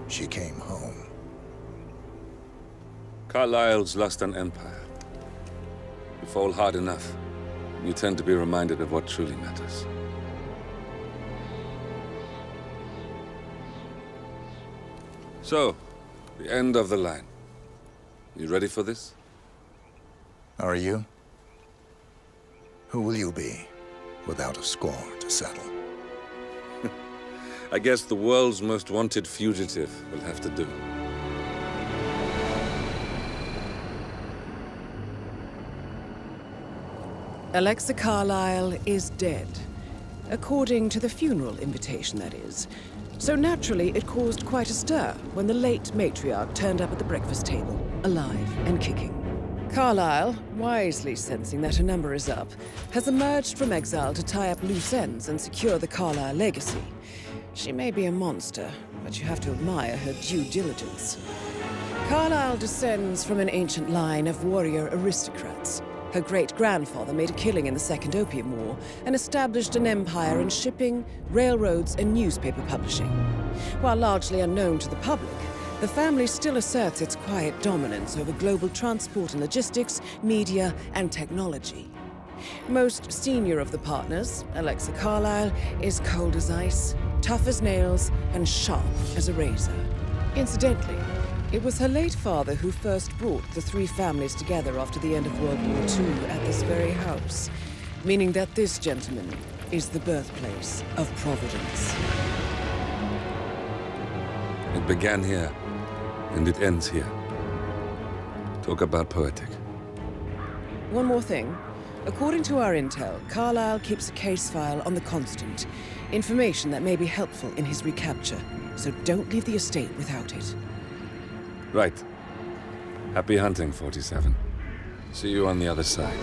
she came home. Carlisle's lost an empire. You fall hard enough, you tend to be reminded of what truly matters. So, the end of the line. You ready for this? Are you? Who will you be, without a score to settle? I guess the world's most wanted fugitive will have to do. Alexa Carlisle is dead. According to the funeral invitation, that is. So naturally, it caused quite a stir when the late matriarch turned up at the breakfast table, alive and kicking. Carlisle, wisely sensing that her number is up, has emerged from exile to tie up loose ends and secure the Carlisle legacy. She may be a monster, but you have to admire her due diligence. Carlisle descends from an ancient line of warrior aristocrats. Her great-grandfather made a killing in the Second Opium War and established an empire in shipping, railroads, and newspaper publishing. While largely unknown to the public, the family still asserts its quiet dominance over global transport and logistics, media, and technology. Most senior of the partners, Alexa Carlisle, is cold as ice, tough as nails, and sharp as a razor. Incidentally, it was her late father who first brought the three families together after the end of World War II at this very house, meaning that this gentleman is the birthplace of Providence. It began here, and it ends here. Talk about poetic. One more thing. According to our intel, Carlisle keeps a case file on the Constant. Information that may be helpful in his recapture, so don't leave the estate without it. Right. Happy hunting, 47. See you on the other side.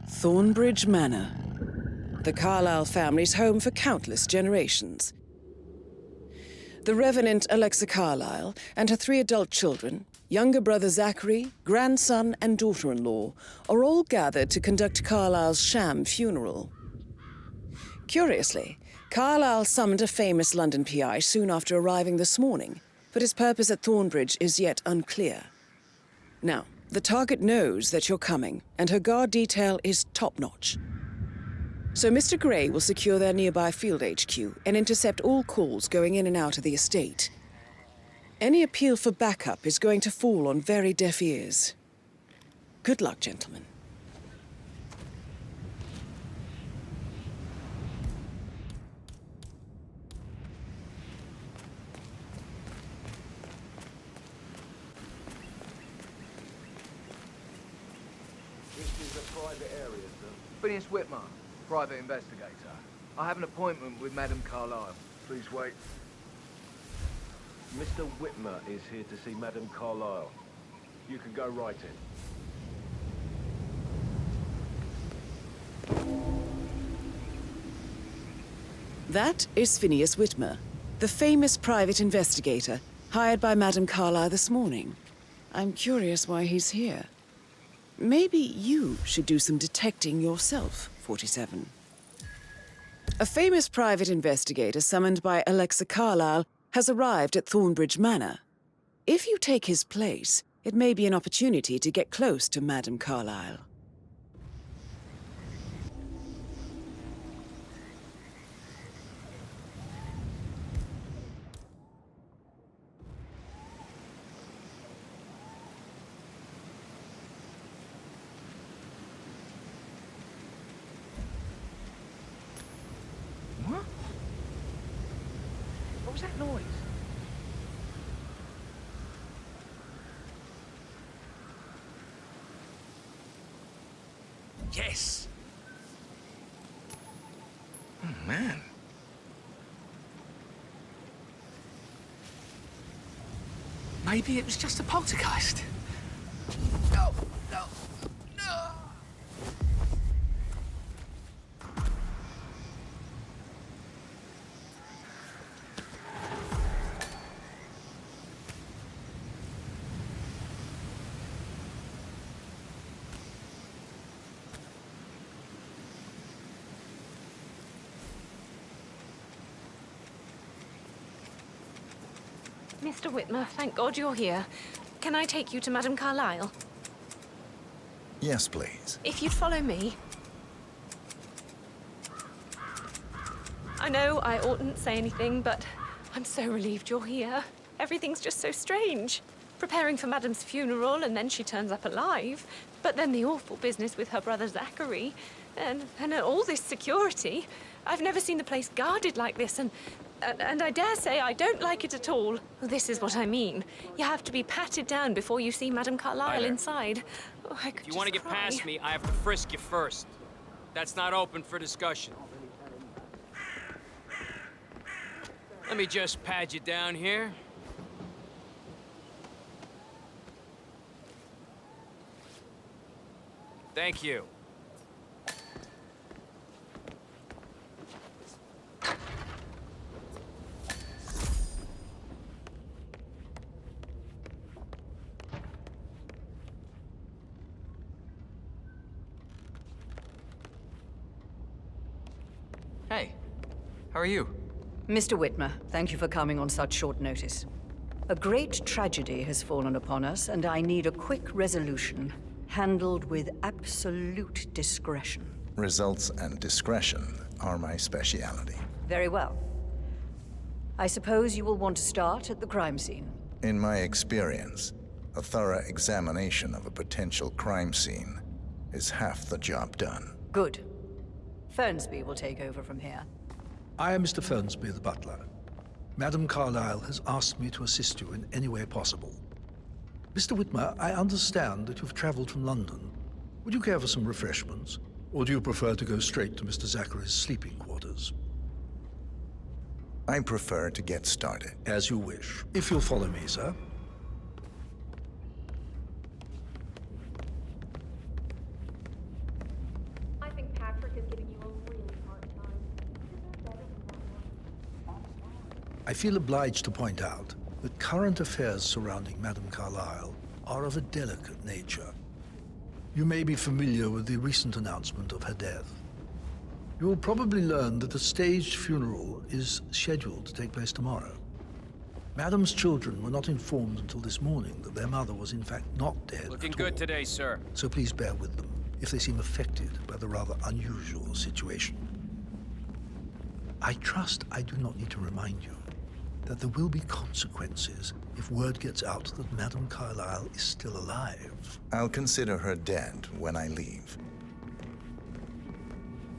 Thornbridge Manor. The Carlisle family's home for countless generations. The Revenant Alexa Carlisle and her 3 adult children, younger brother Zachary, grandson, and daughter-in-law, are all gathered to conduct Carlisle's sham funeral. Curiously, Carlisle summoned a famous London PI soon after arriving this morning, but his purpose at Thornbridge is yet unclear. Now, the target knows that you're coming, and her guard detail is top-notch. So Mr. Gray will secure their nearby field HQ and intercept all calls going in and out of the estate. Any appeal for backup is going to fall on very deaf ears. Good luck, gentlemen. Private area, sir. Phineas Whitmer, private investigator. I have an appointment with Madame Carlisle. Please wait. Mr. Whitmer is here to see Madame Carlisle. You can go right in. That is Phineas Whitmer, the famous private investigator hired by Madame Carlisle this morning. I'm curious why he's here. Maybe you should do some detecting yourself, 47. A famous private investigator summoned by Alexa Carlisle has arrived at Thornbridge Manor. If you take his place, it may be an opportunity to get close to Madame Carlisle. What was that noise? Yes! Oh, man. Maybe it was just a poltergeist. No, no, no! Mr. Whitmer, thank God you're here. Can I take you to Madame Carlisle? Yes, please. If you'd follow me. I know I oughtn't say anything, but I'm so relieved you're here. Everything's just so strange. Preparing for Madame's funeral, and then she turns up alive. But then the awful business with her brother Zachary. And all this security. I've never seen the place guarded like this, and I dare say I don't like it at all. This is what I mean. You have to be patted down before you see Madame Carlisle inside. Oh, I could If you want to get past me, I have to frisk you first. That's not open for discussion. Let me just pad you down here. Thank you. Hey, how are you? Mr. Whitmer, thank you for coming on such short notice. A great tragedy has fallen upon us, and I need a quick resolution, handled with absolute discretion. Results and discretion are my speciality. Very well. I suppose you will want to start at the crime scene. In my experience, a thorough examination of a potential crime scene is half the job done. Good. Fernsby will take over from here. I am Mr. Fernsby, the butler. Madame Carlisle has asked me to assist you in any way possible. Mr. Whitmer, I understand that you've traveled from London. Would you care for some refreshments? Or do you prefer to go straight to Mr. Zachary's sleeping quarters? I prefer to get started. As you wish. If you'll follow me, sir. I think Patrick is giving you a really hard time. Isn't that better than that one? I feel obliged to point out that current affairs surrounding Madame Carlisle are of a delicate nature. You may be familiar with the recent announcement of her death. You will probably learn that a staged funeral is scheduled to take place tomorrow. Madame's children were not informed until this morning that their mother was in fact not dead. Looking at good all. today, sir. So please bear with them if they seem affected by the rather unusual situation. I trust I do not need to remind you that there will be consequences if word gets out that Madame Carlisle is still alive. I'll consider her dead when I leave.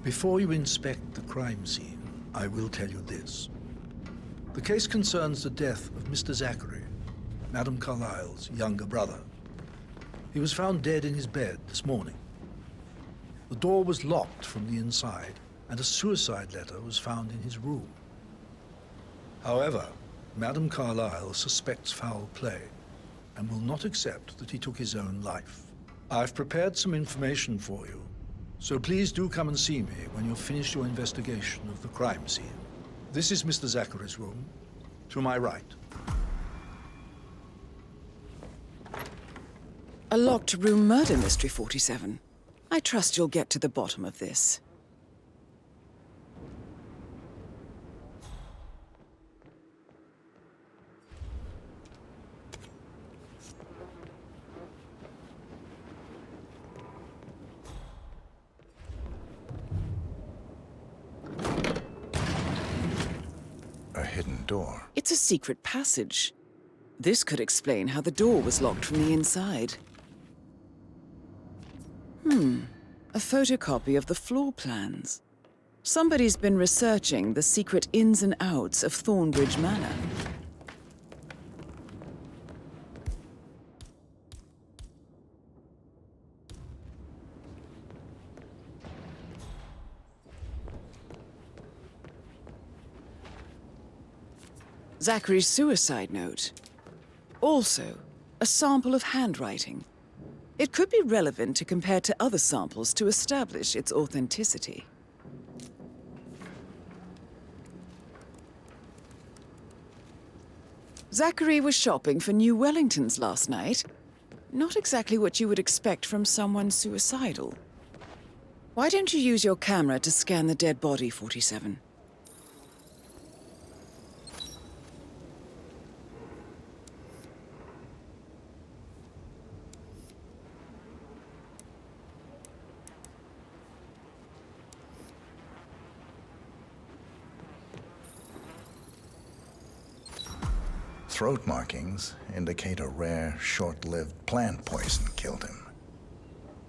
Before you inspect the crime scene, I will tell you this. The case concerns the death of Mr. Zachary, Madame Carlisle's younger brother. He was found dead in his bed this morning. The door was locked from the inside, and a suicide letter was found in his room. However, Madame Carlisle suspects foul play and will not accept that he took his own life. I've prepared some information for you, so please do come and see me when you've finished your investigation of the crime scene. This is Mr. Zachary's room, to my right. A locked room murder mystery, 47. I trust you'll get to the bottom of this. A hidden door. It's a secret passage. This could explain how the door was locked from the inside. A photocopy of the floor plans. Somebody's been researching the secret ins and outs of Thornbridge Manor. Zachary's suicide note. Also, a sample of handwriting. It could be relevant to compare to other samples to establish its authenticity. Zachary was shopping for new Wellingtons last night. Not exactly what you would expect from someone suicidal. Why don't you use your camera to scan the dead body, 47? throat markings indicate a rare, short-lived plant poison killed him.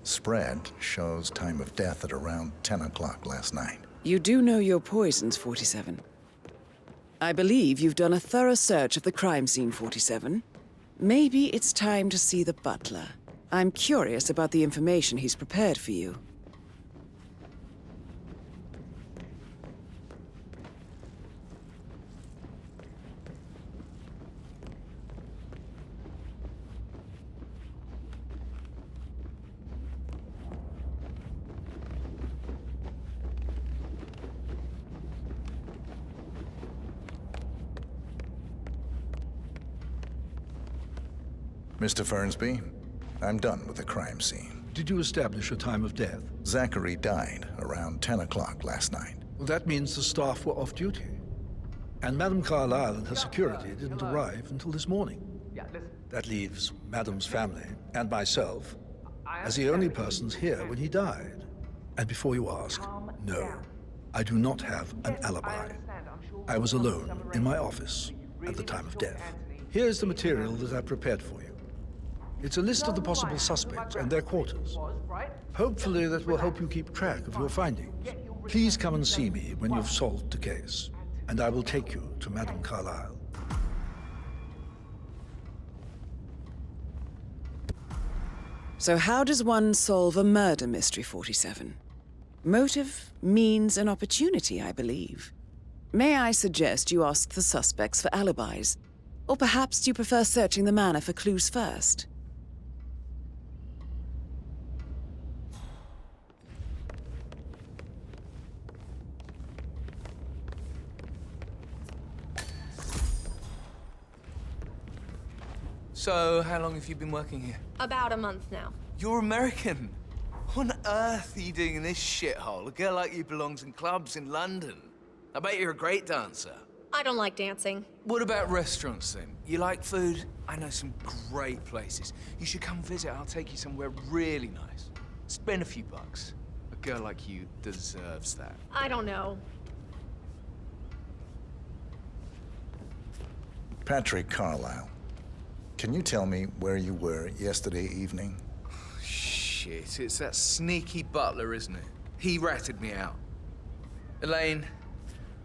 Spread shows time of death at around 10 o'clock last night. You do know your poisons, 47. I believe you've done a thorough search of the crime scene, 47. Maybe it's time to see the butler. I'm curious about the information he's prepared for you. Mr. Fernsby, I'm done with the crime scene. Did you establish a time of death? Zachary died around 10 o'clock last night. Well, that means the staff were off duty. And Madame Carlisle and her security didn't arrive until this morning. That leaves Madame's family and myself as the only persons here when he died. And before you ask, no, I do not have an alibi. I was alone in my office at the time of death. Here's the material that I prepared for you. It's a list of the possible suspects and their quarters. Hopefully that will help you keep track of your findings. Please come and see me when you've solved the case, and I will take you to Madame Carlisle. So how does one solve a murder mystery, 47? Motive, means, and opportunity, I believe. May I suggest you ask the suspects for alibis? Or perhaps you prefer searching the manor for clues first? So, how long have you been working here? About a month now. You're American. What on earth are you doing in this shithole? A girl like you belongs in clubs in London. I bet you're a great dancer. I don't like dancing. What about restaurants, then? You like food? I know some great places. You should come visit. I'll take you somewhere really nice. Spend a few bucks. A girl like you deserves that. I don't know. Patrick Carlisle, can you tell me where you were yesterday evening? Shit, it's that sneaky butler, isn't it? He ratted me out. Elaine,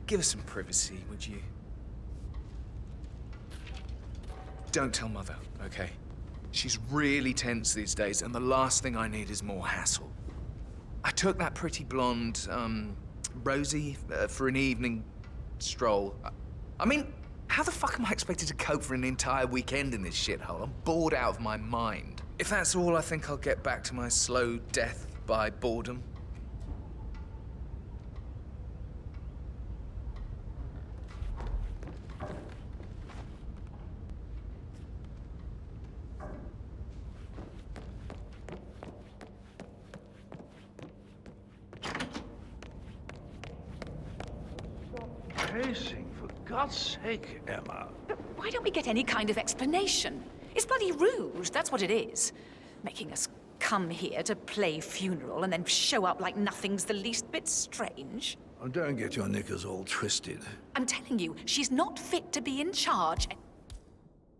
give us some privacy, would you? Don't tell Mother, okay? She's really tense these days, and the last thing I need is more hassle. I took that pretty blonde, Rosie, for an evening stroll. I mean, how the fuck am I expected to cope for an entire weekend in this shithole? I'm bored out of my mind. If that's all, I think I'll get back to my slow death by boredom. Pacing, for God's sake, Emma. But why don't we get any kind of explanation? It's bloody rude, that's what it is. Making us come here to play funeral and then show up like nothing's the least bit strange. Oh, don't get your knickers all twisted. I'm telling you, she's not fit to be in charge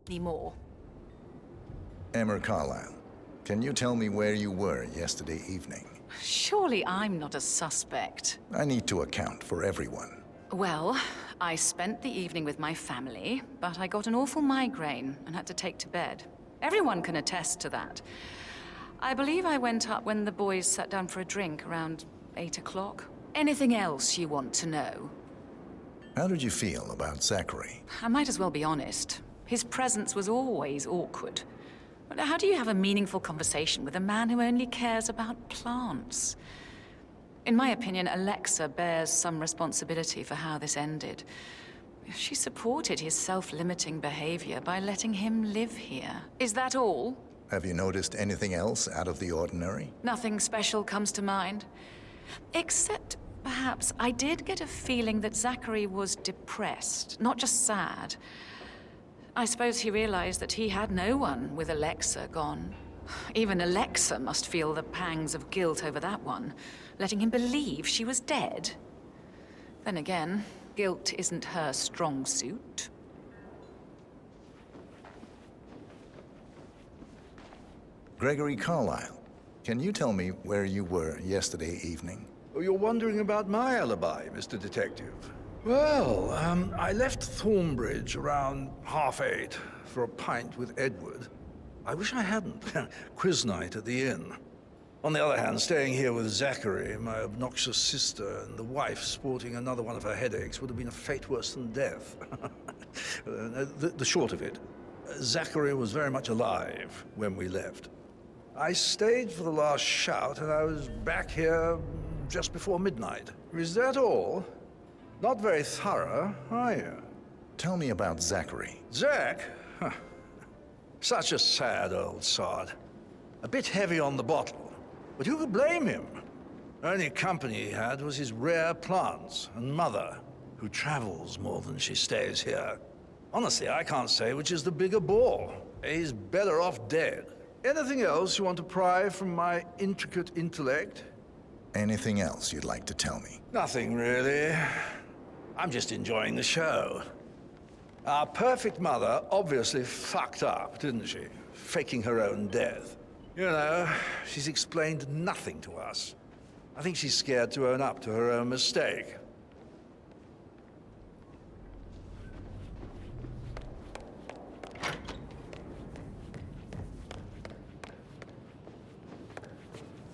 anymore. Emma Carlisle, can you tell me where you were yesterday evening? Surely I'm not a suspect. I need to account for everyone. Well, I spent the evening with my family, but I got an awful migraine and had to take to bed. Everyone can attest to that. I believe I went up when the boys sat down for a drink around 8 o'clock. Anything else you want to know? How did you feel about Zachary? I might as well be honest. His presence was always awkward. But how do you have a meaningful conversation with a man who only cares about plants? In my opinion, Alexa bears some responsibility for how this ended. She supported his self-limiting behavior by letting him live here. Is that all? Have you noticed anything else out of the ordinary? Nothing special comes to mind. Except, perhaps, I did get a feeling that Zachary was depressed, not just sad. I suppose he realized that he had no one with Alexa gone. Even Alexa must feel the pangs of guilt over that one, letting him believe she was dead. Then again, guilt isn't her strong suit. Gregory Carlisle, can you tell me where you were yesterday evening? Oh, you're wondering about my alibi, Mr. Detective. Well, I left Thornbridge around 8:30 for a pint with Edward. I wish I hadn't. Quiz night at the inn. On the other hand, staying here with Zachary, my obnoxious sister, and the wife sporting another one of her headaches would have been a fate worse than death. The short of it, Zachary was very much alive when we left. I stayed for the last shout, and I was back here just before midnight. Is that all? Not very thorough, are you? Tell me about Zachary. Zach? Huh. Such a sad old sod. A bit heavy on the bottle, but who could blame him? Only company he had was his rare plants and mother, who travels more than she stays here. Honestly, I can't say which is the bigger bore. He's better off dead. Anything else you want to pry from my intricate intellect? Anything else you'd like to tell me? Nothing, really. I'm just enjoying the show. Our perfect mother obviously fucked up, didn't she? Faking her own death. You know, she's explained nothing to us. I think she's scared to own up to her own mistake.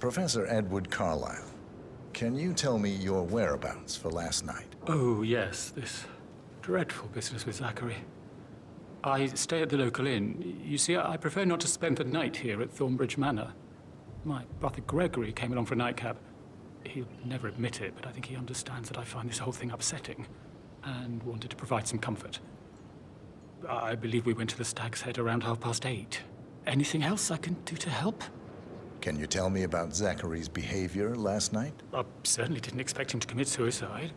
Professor Edward Carlisle, can you tell me your whereabouts for last night? Oh, yes, this dreadful business with Zachary. I stay at the local inn. You see, I prefer not to spend the night here at Thornbridge Manor. My brother Gregory came along for a nightcap. He'll never admit it, but I think he understands that I find this whole thing upsetting and wanted to provide some comfort. I believe we went to the Stag's Head around 8:30. Anything else I can do to help? Can you tell me about Zachary's behavior last night? I certainly didn't expect him to commit suicide.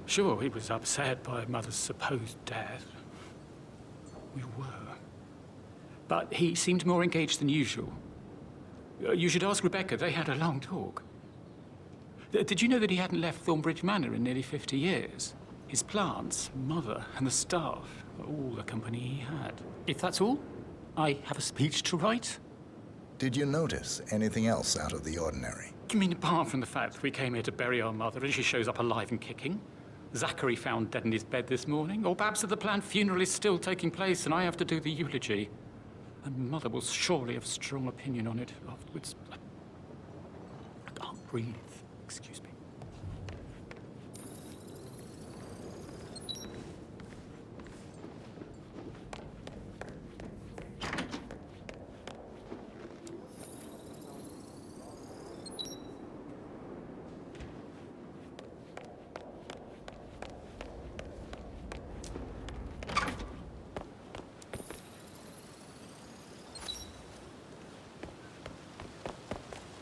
Sure, he was upset by Mother's supposed death. We were. But he seemed more engaged than usual. You should ask Rebecca. They had a long talk. Did you know that he hadn't left Thornbridge Manor in nearly 50 years? His plants, Mother, and the staff, all the company he had. If that's all, I have a speech to write. Did you notice anything else out of the ordinary? You mean apart from the fact that we came here to bury our mother and she shows up alive and kicking? Zachary found dead in his bed this morning? Or perhaps that the planned funeral is still taking place and I have to do the eulogy? And Mother will surely have a strong opinion on it afterwards. I can't breathe. Excuse me.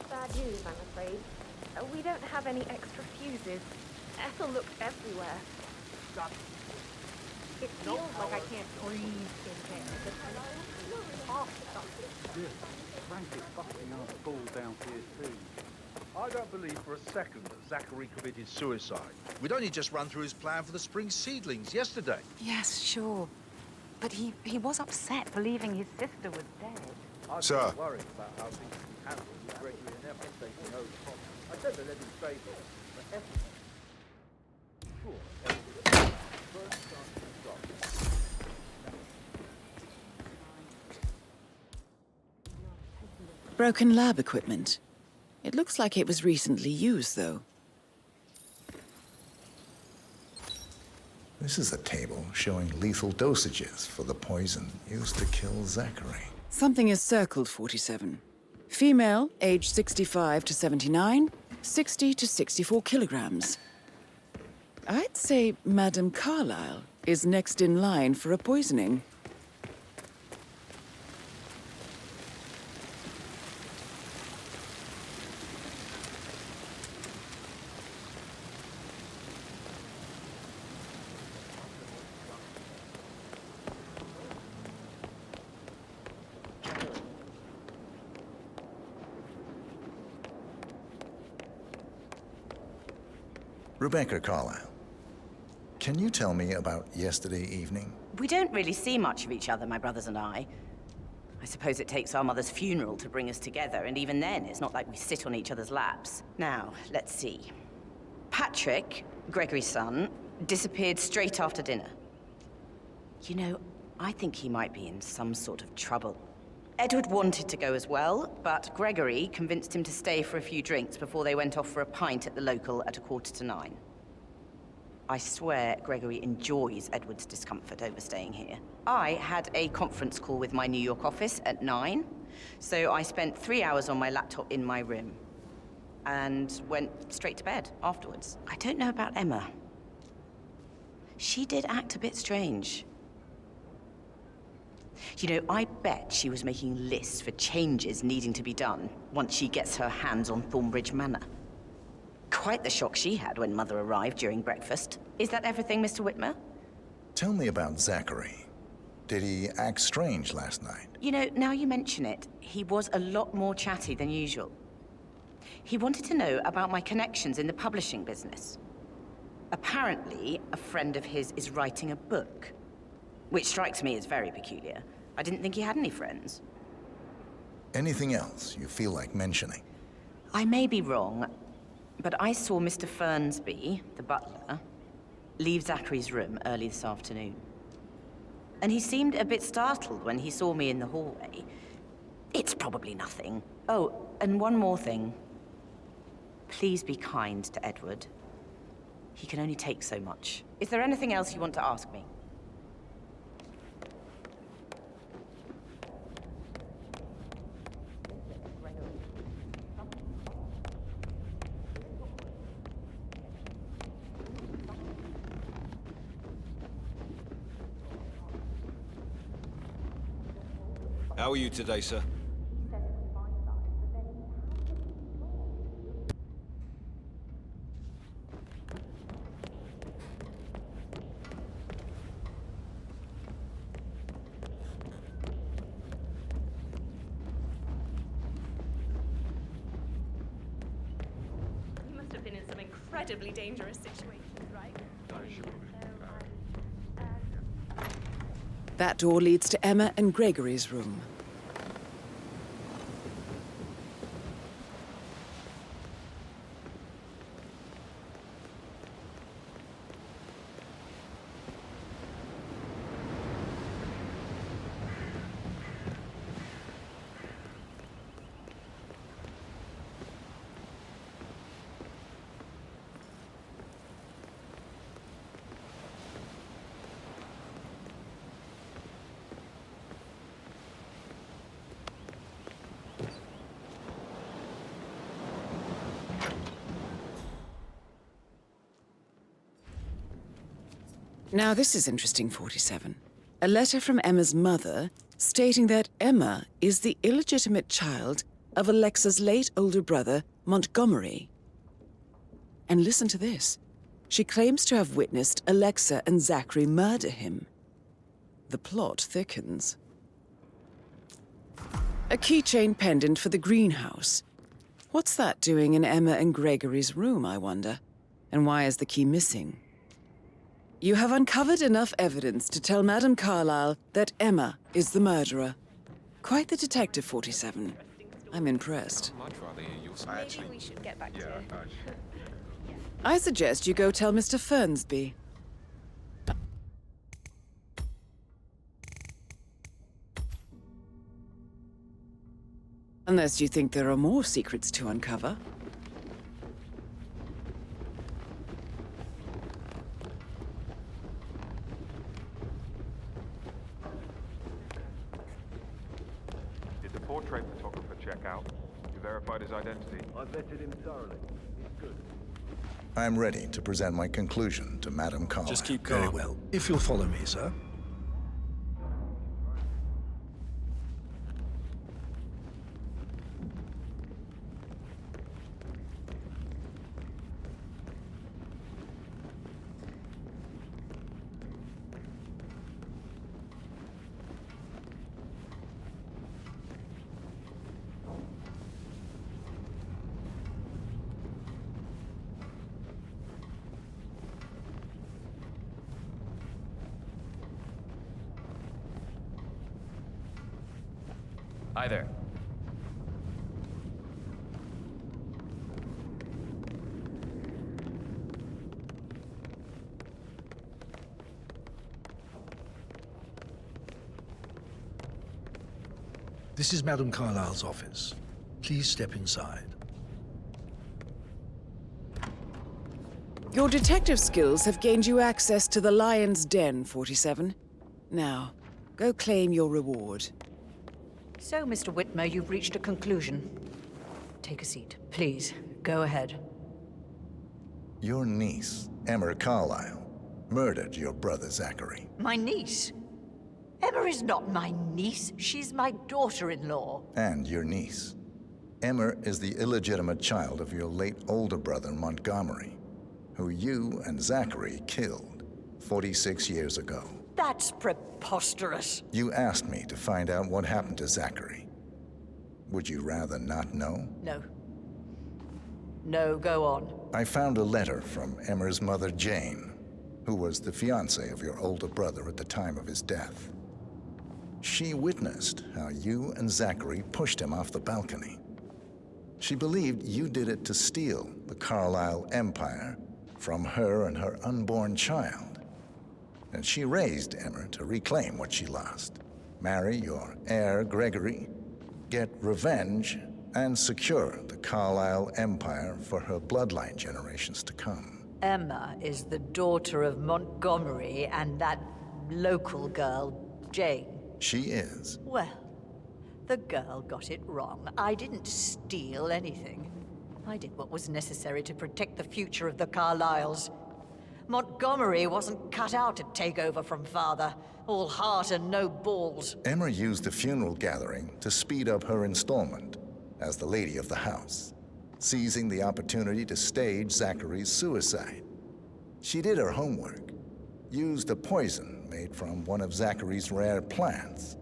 Bad news, I'm afraid. We don't have any extra fuses. Ethel looked everywhere. It feels like I can't breathe in there. Frankly, busting our balls down here too. I don't believe for a second that Zachary committed suicide. We'd only just run through his plan for the spring seedlings yesterday. Yes, sure. But he was upset believing his sister was dead. Sir. I'm worried about how things can be handled with Gregory and Ethel taking over. I said to let him stay there, but Ethel... Sure, Ethel. First time to stop. Broken lab equipment. It looks like it was recently used, though. This is a table showing lethal dosages for the poison used to kill Zachary. Something is circled 47. Female, age 65 to 79, 60 to 64 kilograms. I'd say Madame Carlisle is next in line for a poisoning. Rebecca Carlisle, can you tell me about yesterday evening? We don't really see much of each other, my brothers and I. I suppose it takes our mother's funeral to bring us together, and even then, it's not like we sit on each other's laps. Now, let's see. Patrick, Gregory's son, disappeared straight after dinner. You know, I think he might be in some sort of trouble. Edward wanted to go as well, but Gregory convinced him to stay for a few drinks before they went off for a pint at the local at 9:15. I swear Gregory enjoys Edward's discomfort over staying here. I had a conference call with my New York office at 9, so I spent 3 hours on my laptop in my room and went straight to bed afterwards. I don't know about Emma. She did act a bit strange. You know, I bet she was making lists for changes needing to be done once she gets her hands on Thornbridge Manor. Quite the shock she had when Mother arrived during breakfast. Is that everything, Mr. Whitmer? Tell me about Zachary. Did he act strange last night? You know, now you mention it, he was a lot more chatty than usual. He wanted to know about my connections in the publishing business. Apparently, a friend of his is writing a book, which strikes me as very peculiar. I didn't think he had any friends. Anything else you feel like mentioning? I may be wrong, but I saw Mr. Fernsby, the butler, leave Zachary's room early this afternoon. And he seemed a bit startled when he saw me in the hallway. It's probably nothing. Oh, and one more thing. Please be kind to Edward. He can only take so much. Is there anything else you want to ask me? How are you today, sir? You must have been in some incredibly dangerous situations, right? That door leads to Emma and Gregory's room. Now, this is interesting, 47. A letter from Emma's mother stating that Emma is the illegitimate child of Alexa's late older brother, Montgomery. And listen to this. She claims to have witnessed Alexa and Zachary murder him. The plot thickens. A keychain pendant for the greenhouse. What's that doing in Emma and Gregory's room, I wonder? And why is the key missing? You have uncovered enough evidence to tell Madame Carlisle that Emma is the murderer. Quite the detective, 47. I'm impressed. Maybe we should get back to... I suggest you go tell Mr. Fernsby. Unless you think there are more secrets to uncover. Did the portrait photographer check out? You verified his identity? I vetted him thoroughly. He's good. I'm ready to present my conclusion to Madame Carlisle. Just keep going. Very well. If you'll follow me, sir. Hi there. This is Madam Carlisle's office. Please step inside. Your detective skills have gained you access to the Lion's Den, 47. Now, go claim your reward. So, Mr. Whitmer, you've reached a conclusion. Take a seat. Please, go ahead. Your niece, Emma Carlisle, murdered your brother Zachary. My niece? Emma is not my niece. She's my daughter-in-law. And your niece. Emma is the illegitimate child of your late older brother, Montgomery, who you and Zachary killed 46 years ago. That's preposterous. You asked me to find out what happened to Zachary. Would you rather not know? No. No, go on. I found a letter from Emma's mother, Jane, who was the fiancée of your older brother at the time of his death. She witnessed how you and Zachary pushed him off the balcony. She believed you did it to steal the Carlisle empire from her and her unborn child. And she raised Emma to reclaim what she lost. Marry your heir, Gregory, get revenge, and secure the Carlisle empire for her bloodline generations to come. Emma is the daughter of Montgomery and that local girl, Jane. She is. Well, the girl got it wrong. I didn't steal anything. I did what was necessary to protect the future of the Carlisles. Montgomery wasn't cut out to take over from father. All heart and no balls. Emma used the funeral gathering to speed up her installment as the lady of the house, seizing the opportunity to stage Zachary's suicide. She did her homework, used a poison made from one of Zachary's rare plants,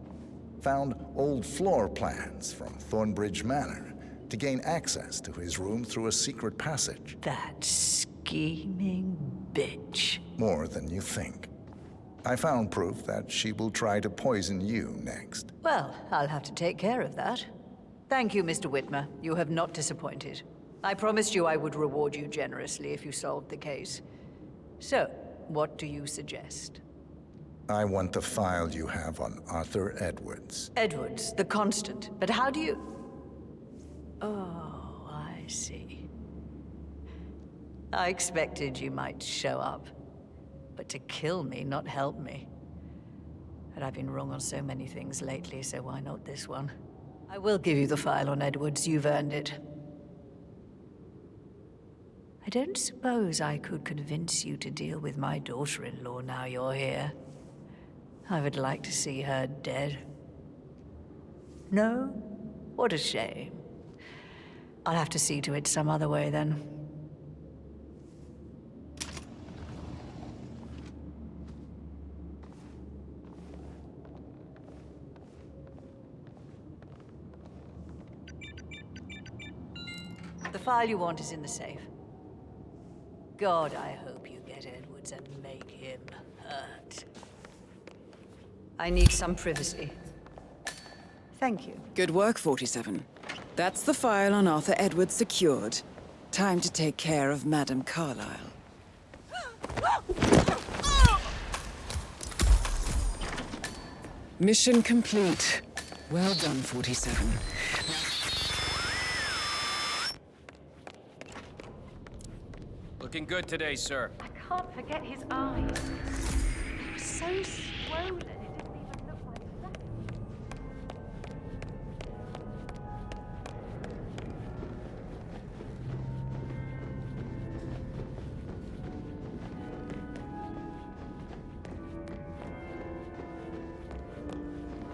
found old floor plans from Thornbridge Manor to gain access to his room through a secret passage. That scheming bitch. More than you think. I found proof that she will try to poison you next. Well, I'll have to take care of that. Thank you, Mr. Whitmer. You have not disappointed. I promised you I would reward you generously if you solved the case. So, what do you suggest? I want the file you have on Arthur Edwards. Edwards, the constant. But how do you... Oh, I see. I expected you might show up. But to kill me, not help me. And I've been wrong on so many things lately, so why not this one? I will give you the file on Edwards. You've earned it. I don't suppose I could convince you to deal with my daughter-in-law now you're here. I would like to see her dead. No? What a shame. I'll have to see to it some other way, then. The file you want is in the safe. God, I hope you get Edwards and make him hurt. I need some privacy. Thank you. Good work, 47. That's the file on Arthur Edwards secured. Time to take care of Madame Carlisle. Mission complete. Well done, 47. Looking good today, sir. I can't forget his eyes. They were so swollen, it didn't even look like flesh.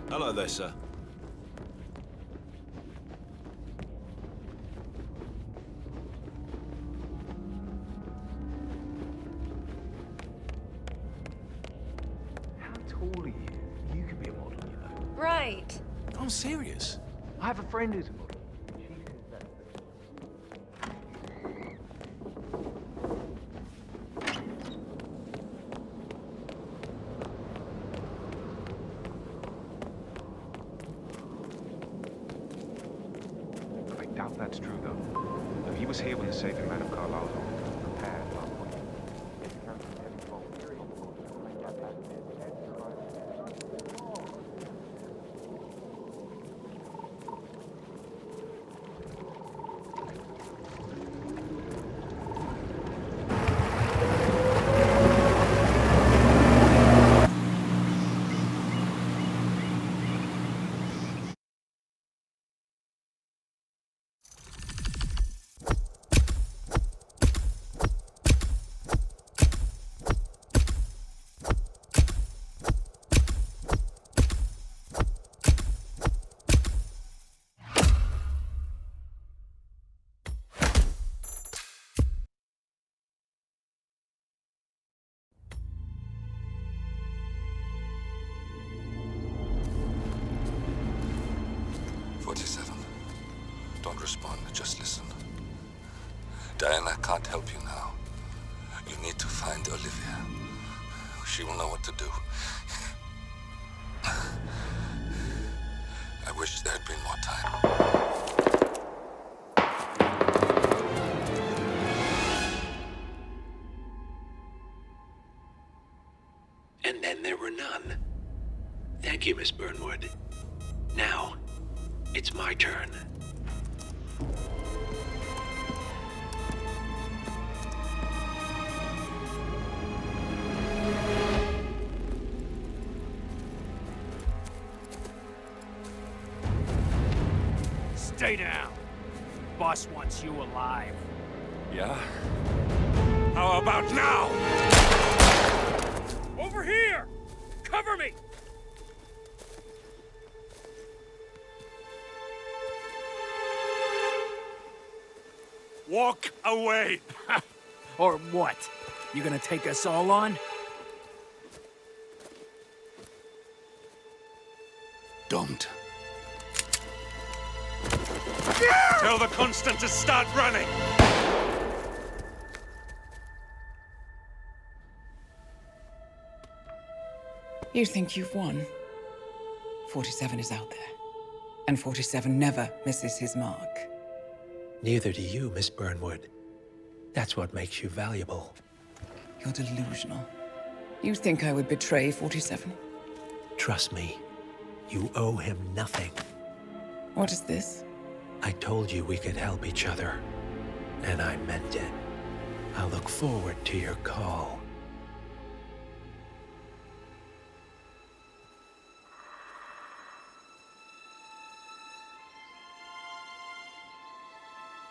Hello there, sir. How tall are you? You could be a model, you know. Right. I'm serious. I have a friend who's a model. She says that. Doubt that's true, though. He was here when the safe in Madame Carlisle's office was prepared last week. Don't respond, just listen. Diana can't help you now. You need to find Olivia. She will know what to do. I wish there had been more time. And then there were none. Thank you, Miss Burnwood. Now, it's my turn. Stay down. Boss wants you alive. Yeah? How about now? Over here! Cover me! Walk away! Or what? You gonna take us all on? Don't. Tell the Constant to start running! You think you've won? 47 is out there. And 47 never misses his mark. Neither do you, Miss Burnwood. That's what makes you valuable. You're delusional. You think I would betray 47? Trust me, you owe him nothing. What is this? I told you we could help each other, and I meant it. I'll look forward to your call.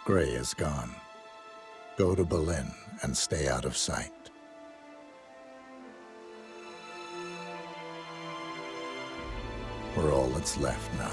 Gray is gone. Go to Berlin and stay out of sight. We're all that's left now.